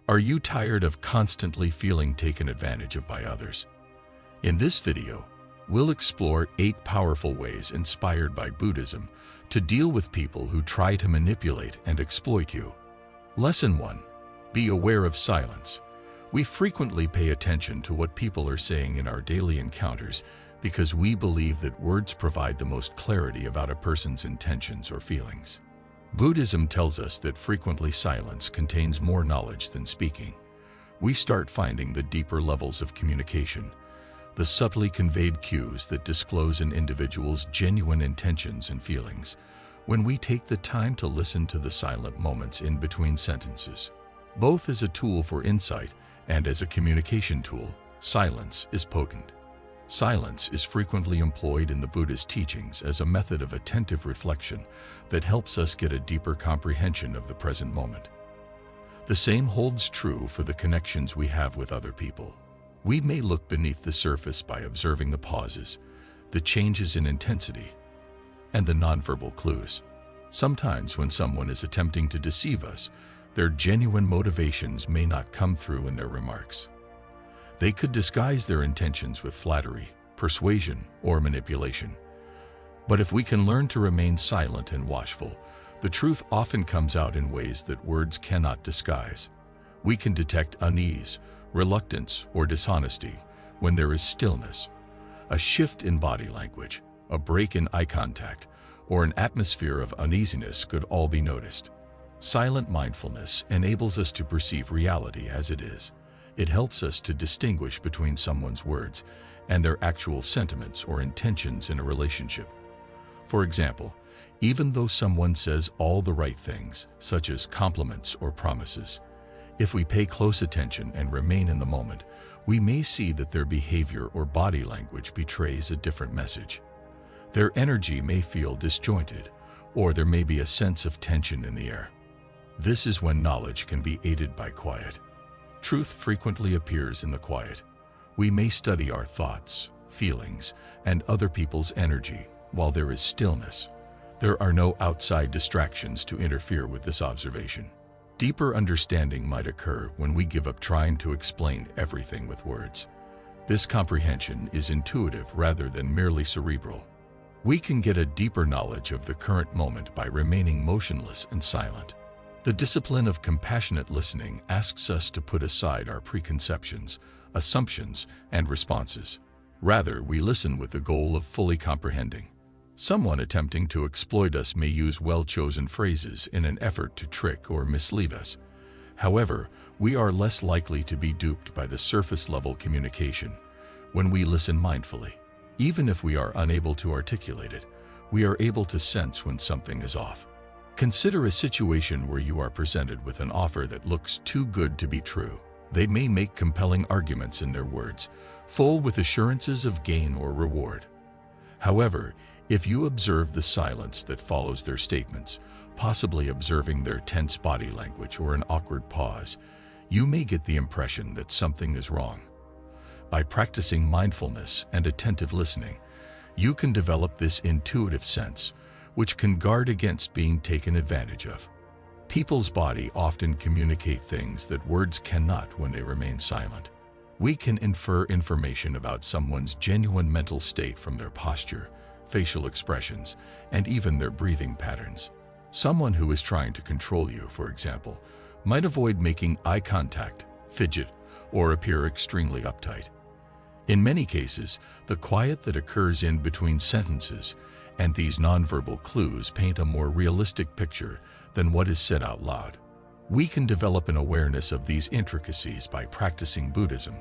Are you tired of constantly feeling taken advantage of by others? In this video, we'll explore 8 powerful ways inspired by Buddhism to deal with people who try to manipulate and exploit you. Lesson 1. Be aware of silence. We frequently pay attention to what people are saying in our daily encounters because we believe that words provide the most clarity about a person's intentions or feelings. Buddhism tells us that frequently silence contains more knowledge than speaking. We start finding the deeper levels of communication, the subtly conveyed cues that disclose an individual's genuine intentions and feelings, when we take the time to listen to the silent moments in between sentences. Both as a tool for insight and as a communication tool, silence is potent. Silence is frequently employed in the Buddha's teachings as a method of attentive reflection that helps us get a deeper comprehension of the present moment. The same holds true for the connections we have with other people. We may look beneath the surface by observing the pauses, the changes in intensity, and the nonverbal clues. Sometimes when someone is attempting to deceive us, their genuine motivations may not come through in their remarks. They could disguise their intentions with flattery, persuasion, or manipulation. But if we can learn to remain silent and watchful, the truth often comes out in ways that words cannot disguise. We can detect unease, reluctance, or dishonesty when there is stillness. A shift in body language, a break in eye contact, or an atmosphere of uneasiness could all be noticed. Silent mindfulness enables us to perceive reality as it is. It helps us to distinguish between someone's words and their actual sentiments or intentions in a relationship. For example, even though someone says all the right things, such as compliments or promises, if we pay close attention and remain in the moment, we may see that their behavior or body language betrays a different message. Their energy may feel disjointed, or there may be a sense of tension in the air. This is when knowledge can be aided by quiet. Truth frequently appears in the quiet. We may study our thoughts, feelings, and other people's energy while there is stillness. There are no outside distractions to interfere with this observation. Deeper understanding might occur when we give up trying to explain everything with words. This comprehension is intuitive rather than merely cerebral. We can get a deeper knowledge of the current moment by remaining motionless and silent. The discipline of compassionate listening asks us to put aside our preconceptions, assumptions, and responses. Rather, we listen with the goal of fully comprehending. Someone attempting to exploit us may use well-chosen phrases in an effort to trick or mislead us. However, we are less likely to be duped by the surface-level communication when we listen mindfully. Even if we are unable to articulate it, we are able to sense when something is off. Consider a situation where you are presented with an offer that looks too good to be true. They may make compelling arguments in their words, full with assurances of gain or reward. However, if you observe the silence that follows their statements, possibly observing their tense body language or an awkward pause, you may get the impression that something is wrong. By practicing mindfulness and attentive listening, you can develop this intuitive sense, which can guard against being taken advantage of. People's body often communicate things that words cannot when they remain silent. We can infer information about someone's genuine mental state from their posture, facial expressions, and even their breathing patterns. Someone who is trying to control you, for example, might avoid making eye contact, fidget, or appear extremely uptight. In many cases, the quiet that occurs in between sentences and these nonverbal clues paint a more realistic picture than what is said out loud. We can develop an awareness of these intricacies by practicing Buddhism.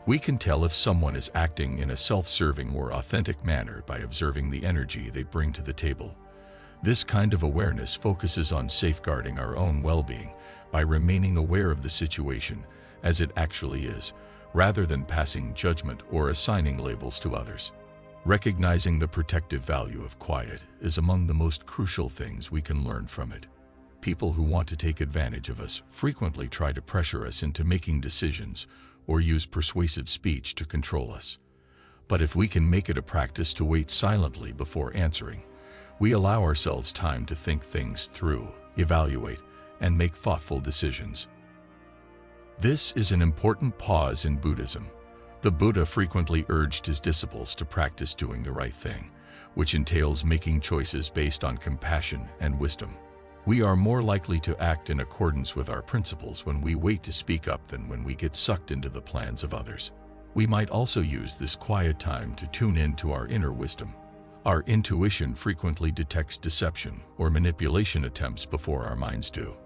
We can tell if someone is acting in a self-serving or authentic manner by observing the energy they bring to the table. This kind of awareness focuses on safeguarding our own well-being by remaining aware of the situation as it actually is, rather than passing judgment or assigning labels to others. Recognizing the protective value of quiet is among the most crucial things we can learn from it. People who want to take advantage of us frequently try to pressure us into making decisions or use persuasive speech to control us. But if we can make it a practice to wait silently before answering, we allow ourselves time to think things through, evaluate, and make thoughtful decisions. This is an important pause in Buddhism. The Buddha frequently urged his disciples to practice doing the right thing, which entails making choices based on compassion and wisdom. We are more likely to act in accordance with our principles when we wait to speak up than when we get sucked into the plans of others. We might also use this quiet time to tune in to our inner wisdom. Our intuition frequently detects deception or manipulation attempts before our minds do.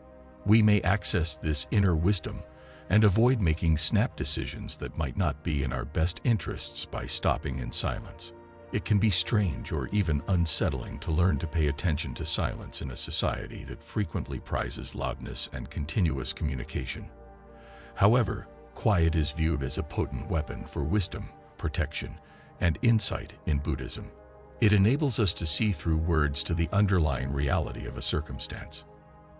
We may access this inner wisdom and avoid making snap decisions that might not be in our best interests by stopping in silence. It can be strange or even unsettling to learn to pay attention to silence in a society that frequently prizes loudness and continuous communication. However, quiet is viewed as a potent weapon for wisdom, protection, and insight in Buddhism. It enables us to see through words to the underlying reality of a circumstance.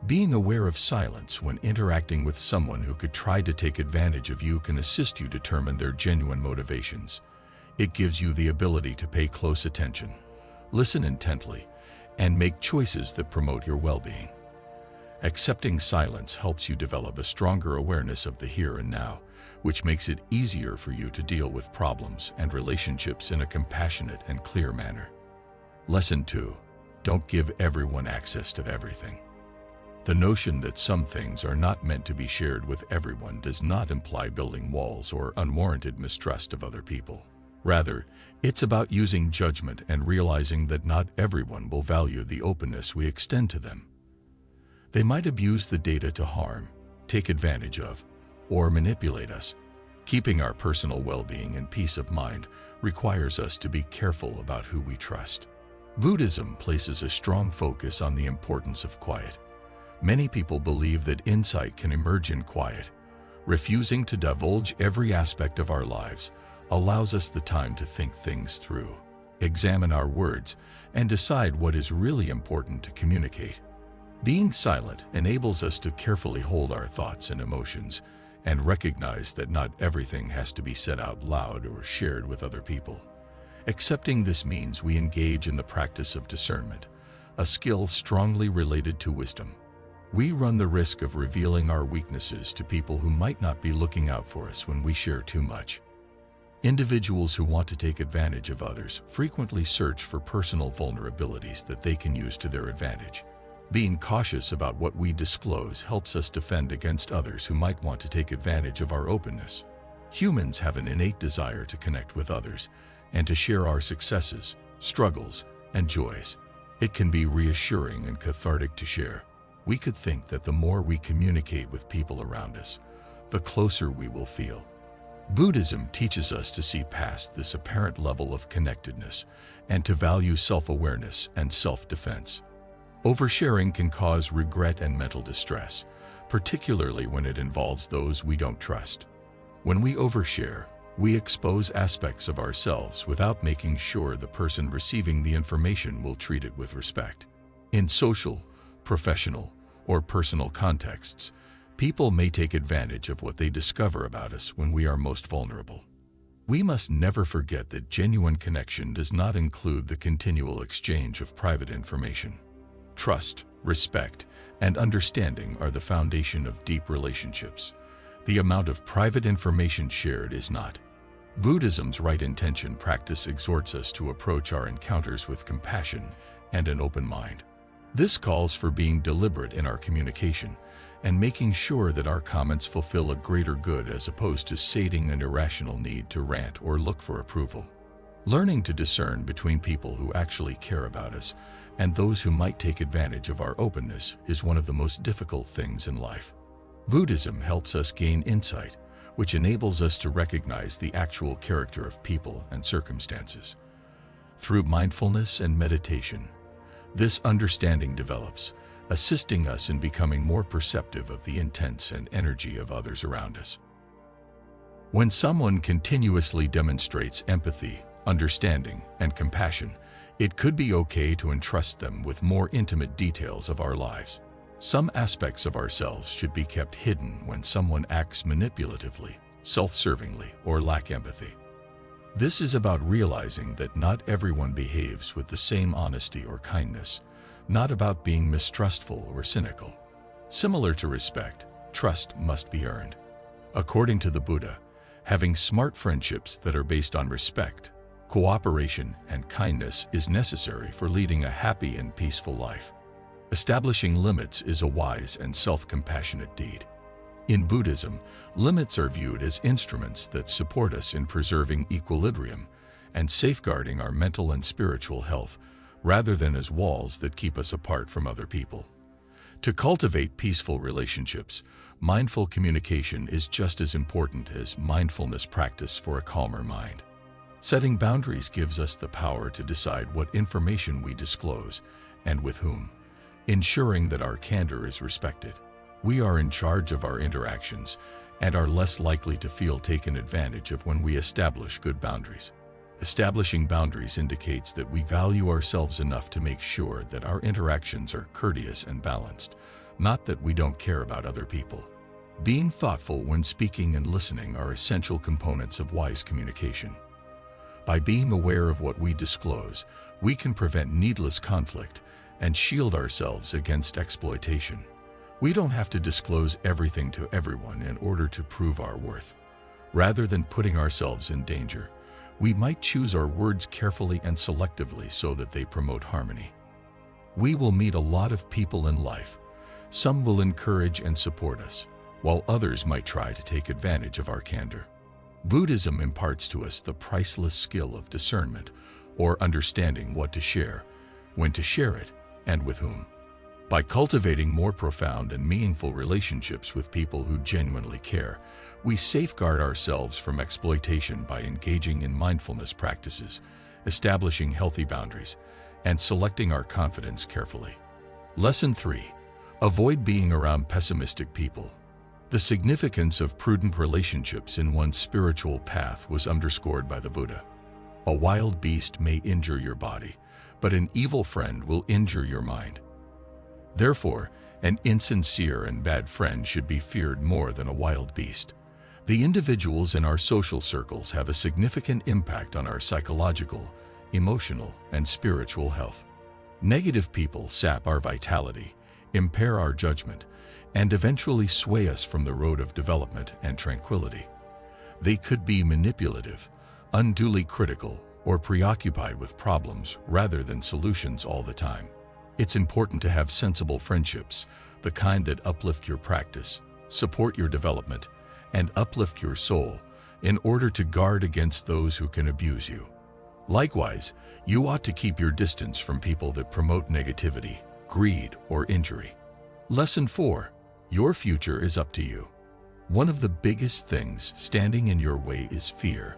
Being aware of silence when interacting with someone who could try to take advantage of you can assist you determine their genuine motivations. It gives you the ability to pay close attention, listen intently, and make choices that promote your well-being. Accepting silence helps you develop a stronger awareness of the here and now, which makes it easier for you to deal with problems and relationships in a compassionate and clear manner. Lesson 2. Don't give everyone access to everything. The notion that some things are not meant to be shared with everyone does not imply building walls or unwarranted mistrust of other people. Rather, it's about using judgment and realizing that not everyone will value the openness we extend to them. They might abuse the data to harm, take advantage of, or manipulate us. Keeping our personal well-being and peace of mind requires us to be careful about who we trust. Buddhism places a strong focus on the importance of quiet. Many people believe that insight can emerge in quiet. Refusing to divulge every aspect of our lives allows us the time to think things through, examine our words, and decide what is really important to communicate. Being silent enables us to carefully hold our thoughts and emotions and recognize that not everything has to be said out loud or shared with other people. Accepting this means we engage in the practice of discernment, a skill strongly related to wisdom. We run the risk of revealing our weaknesses to people who might not be looking out for us when we share too much. Individuals who want to take advantage of others frequently search for personal vulnerabilities that they can use to their advantage. Being cautious about what we disclose helps us defend against others who might want to take advantage of our openness. Humans have an innate desire to connect with others and to share our successes, struggles, and joys. It can be reassuring and cathartic to share. We could think that the more we communicate with people around us, the closer we will feel. Buddhism teaches us to see past this apparent level of connectedness and to value self-awareness and self-defense. Oversharing can cause regret and mental distress, particularly when it involves those we don't trust. When we overshare, we expose aspects of ourselves without making sure the person receiving the information will treat it with respect. In social, professional, or personal contexts, people may take advantage of what they discover about us when we are most vulnerable. We must never forget that genuine connection does not include the continual exchange of private information. Trust, respect, and understanding are the foundation of deep relationships. The amount of private information shared is not. Buddhism's right intention practice exhorts us to approach our encounters with compassion and an open mind. This calls for being deliberate in our communication and making sure that our comments fulfill a greater good as opposed to sating an irrational need to rant or look for approval. Learning to discern between people who actually care about us and those who might take advantage of our openness is one of the most difficult things in life. Buddhism helps us gain insight, which enables us to recognize the actual character of people and circumstances. Through mindfulness and meditation, this understanding develops, assisting us in becoming more perceptive of the intents and energy of others around us. When someone continuously demonstrates empathy, understanding, and compassion, it could be okay to entrust them with more intimate details of our lives. Some aspects of ourselves should be kept hidden when someone acts manipulatively, self-servingly, or lack empathy. This is about realizing that not everyone behaves with the same honesty or kindness, not about being mistrustful or cynical. Similar to respect, trust must be earned. According to the Buddha, having smart friendships that are based on respect, cooperation, and kindness is necessary for leading a happy and peaceful life. Establishing limits is a wise and self-compassionate deed. In Buddhism, limits are viewed as instruments that support us in preserving equilibrium and safeguarding our mental and spiritual health, rather than as walls that keep us apart from other people. To cultivate peaceful relationships, mindful communication is just as important as mindfulness practice for a calmer mind. Setting boundaries gives us the power to decide what information we disclose and with whom, ensuring that our candor is respected. We are in charge of our interactions and are less likely to feel taken advantage of when we establish good boundaries. Establishing boundaries indicates that we value ourselves enough to make sure that our interactions are courteous and balanced, not that we don't care about other people. Being thoughtful when speaking and listening are essential components of wise communication. By being aware of what we disclose, we can prevent needless conflict and shield ourselves against exploitation. We don't have to disclose everything to everyone in order to prove our worth. Rather than putting ourselves in danger, we might choose our words carefully and selectively so that they promote harmony. We will meet a lot of people in life. Some will encourage and support us, while others might try to take advantage of our candor. Buddhism imparts to us the priceless skill of discernment, or understanding what to share, when to share it, and with whom. By cultivating more profound and meaningful relationships with people who genuinely care, we safeguard ourselves from exploitation by engaging in mindfulness practices, establishing healthy boundaries, and selecting our confidence carefully. Lesson 3. Avoid being around pessimistic people. The significance of prudent relationships in one's spiritual path was underscored by the Buddha. A wild beast may injure your body, but an evil friend will injure your mind. Therefore, an insincere and bad friend should be feared more than a wild beast. The individuals in our social circles have a significant impact on our psychological, emotional, and spiritual health. Negative people sap our vitality, impair our judgment, and eventually sway us from the road of development and tranquility. They could be manipulative, unduly critical, or preoccupied with problems rather than solutions all the time. It's important to have sensible friendships, the kind that uplift your practice, support your development, and uplift your soul in order to guard against those who can abuse you. Likewise, you ought to keep your distance from people that promote negativity, greed, or injury. Lesson 4. Your future is up to you. One of the biggest things standing in your way is fear.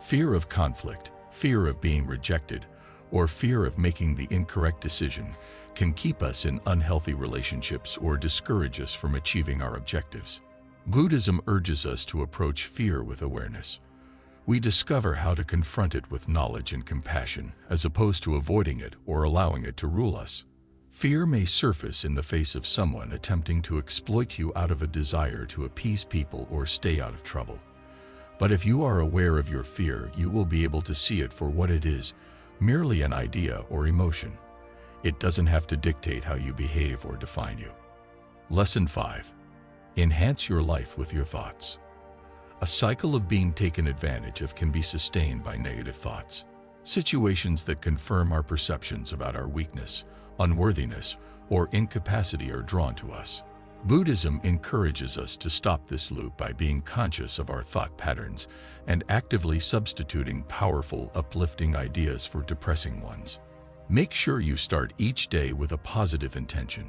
Fear of conflict, fear of being rejected, or fear of making the incorrect decision can keep us in unhealthy relationships or discourage us from achieving our objectives. Buddhism urges us to approach fear with awareness. We discover how to confront it with knowledge and compassion, as opposed to avoiding it or allowing it to rule us. Fear may surface in the face of someone attempting to exploit you out of a desire to appease people or stay out of trouble. But if you are aware of your fear, you will be able to see it for what it is, merely an idea or emotion. It doesn't have to dictate how you behave or define you. Lesson 5. Enhance your life with your thoughts. A cycle of being taken advantage of can be sustained by negative thoughts. Situations that confirm our perceptions about our weakness, unworthiness, or incapacity are drawn to us. Buddhism encourages us to stop this loop by being conscious of our thought patterns and actively substituting powerful, uplifting ideas for depressing ones. Make sure you start each day with a positive intention.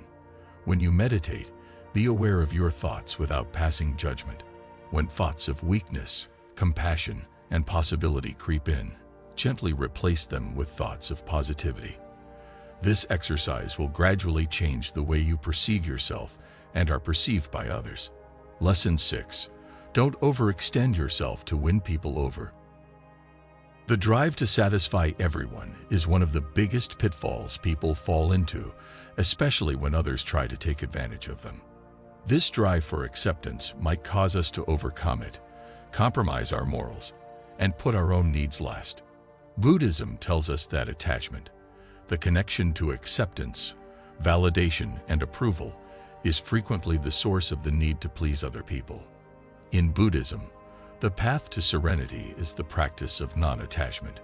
When you meditate, be aware of your thoughts without passing judgment. When thoughts of weakness, compassion, and possibility creep in, gently replace them with thoughts of positivity. This exercise will gradually change the way you perceive yourself and are perceived by others. Lesson 6. Don't overextend yourself to win people over. The drive to satisfy everyone is one of the biggest pitfalls people fall into, especially when others try to take advantage of them. This drive for acceptance might cause us to overcome it, compromise our morals, and put our own needs last. Buddhism tells us that attachment, the connection to acceptance, validation, and approval, is frequently the source of the need to please other people. In Buddhism, the path to serenity is the practice of non-attachment.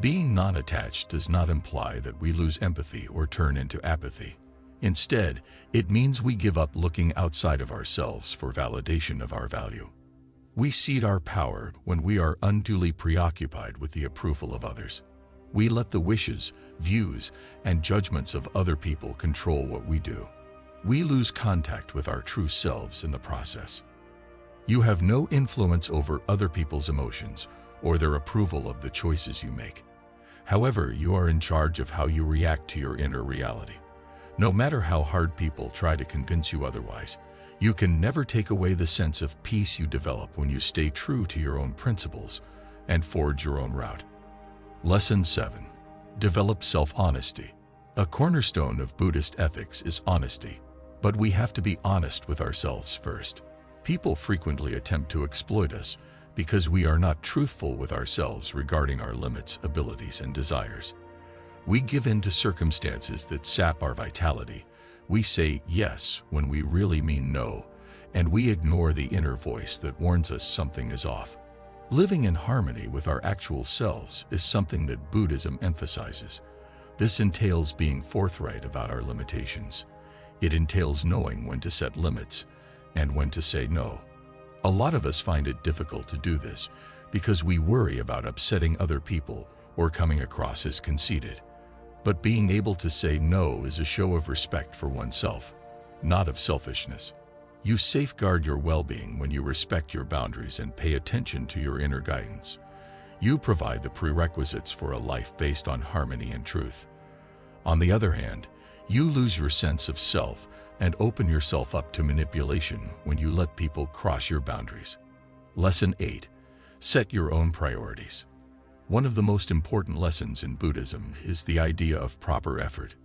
Being non-attached does not imply that we lose empathy or turn into apathy. Instead, it means we give up looking outside of ourselves for validation of our value. We cede our power when we are unduly preoccupied with the approval of others. We let the wishes, views, and judgments of other people control what we do. We lose contact with our true selves in the process. You have no influence over other people's emotions or their approval of the choices you make. However, you are in charge of how you react to your inner reality. No matter how hard people try to convince you otherwise, you can never take away the sense of peace you develop when you stay true to your own principles and forge your own route. Lesson 7. Develop self-honesty. A cornerstone of Buddhist ethics is honesty, but we have to be honest with ourselves first. People frequently attempt to exploit us because we are not truthful with ourselves regarding our limits, abilities, and desires. We give in to circumstances that sap our vitality. We say yes when we really mean no, and we ignore the inner voice that warns us something is off. Living in harmony with our actual selves is something that Buddhism emphasizes. This entails being forthright about our limitations. It entails knowing when to set limits and when to say no. A lot of us find it difficult to do this because we worry about upsetting other people or coming across as conceited. But being able to say no is a show of respect for oneself, not of selfishness. You safeguard your well-being when you respect your boundaries and pay attention to your inner guidance. You provide the prerequisites for a life based on harmony and truth. On the other hand, you lose your sense of self and open yourself up to manipulation when you let people cross your boundaries. Lesson 8. Set your own priorities. One of the most important lessons in Buddhism is the idea of proper effort.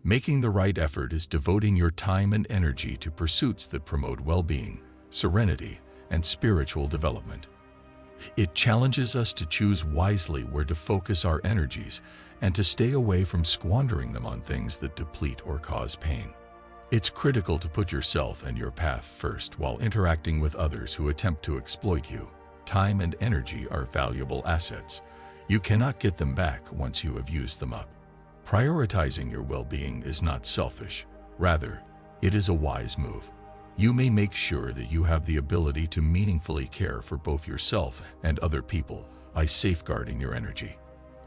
Making the right effort is devoting your time and energy to pursuits that promote well-being, serenity, and spiritual development. It challenges us to choose wisely where to focus our energies and to stay away from squandering them on things that deplete or cause pain. It's critical to put yourself and your path first while interacting with others who attempt to exploit you. Time and energy are valuable assets. You cannot get them back once you have used them up. Prioritizing your well-being is not selfish. Rather, it is a wise move. You may make sure that you have the ability to meaningfully care for both yourself and other people by safeguarding your energy.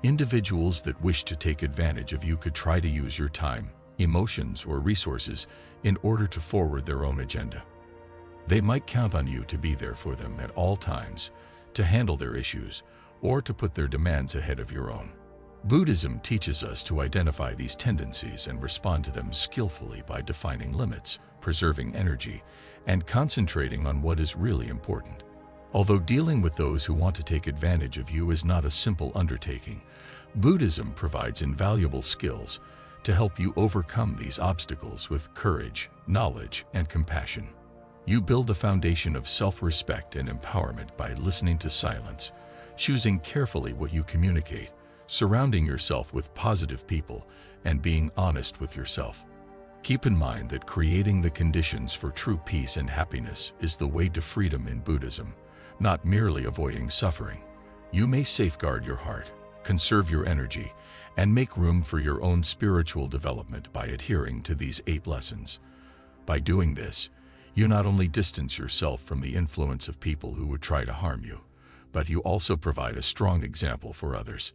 Individuals that wish to take advantage of you could try to use your time, emotions, or resources in order to forward their own agenda. They might count on you to be there for them at all times, to handle their issues, or to put their demands ahead of your own. Buddhism teaches us to identify these tendencies and respond to them skillfully by defining limits, preserving energy, and concentrating on what is really important. Although dealing with those who want to take advantage of you is not a simple undertaking, Buddhism provides invaluable skills to help you overcome these obstacles with courage, knowledge, and compassion. You build a foundation of self-respect and empowerment by listening to silence, choosing carefully what you communicate, surrounding yourself with positive people, and being honest with yourself. Keep in mind that creating the conditions for true peace and happiness is the way to freedom in Buddhism, not merely avoiding suffering. You may safeguard your heart, conserve your energy, and make room for your own spiritual development by adhering to these 8 lessons. By doing this, you not only distance yourself from the influence of people who would try to harm you, but you also provide a strong example for others.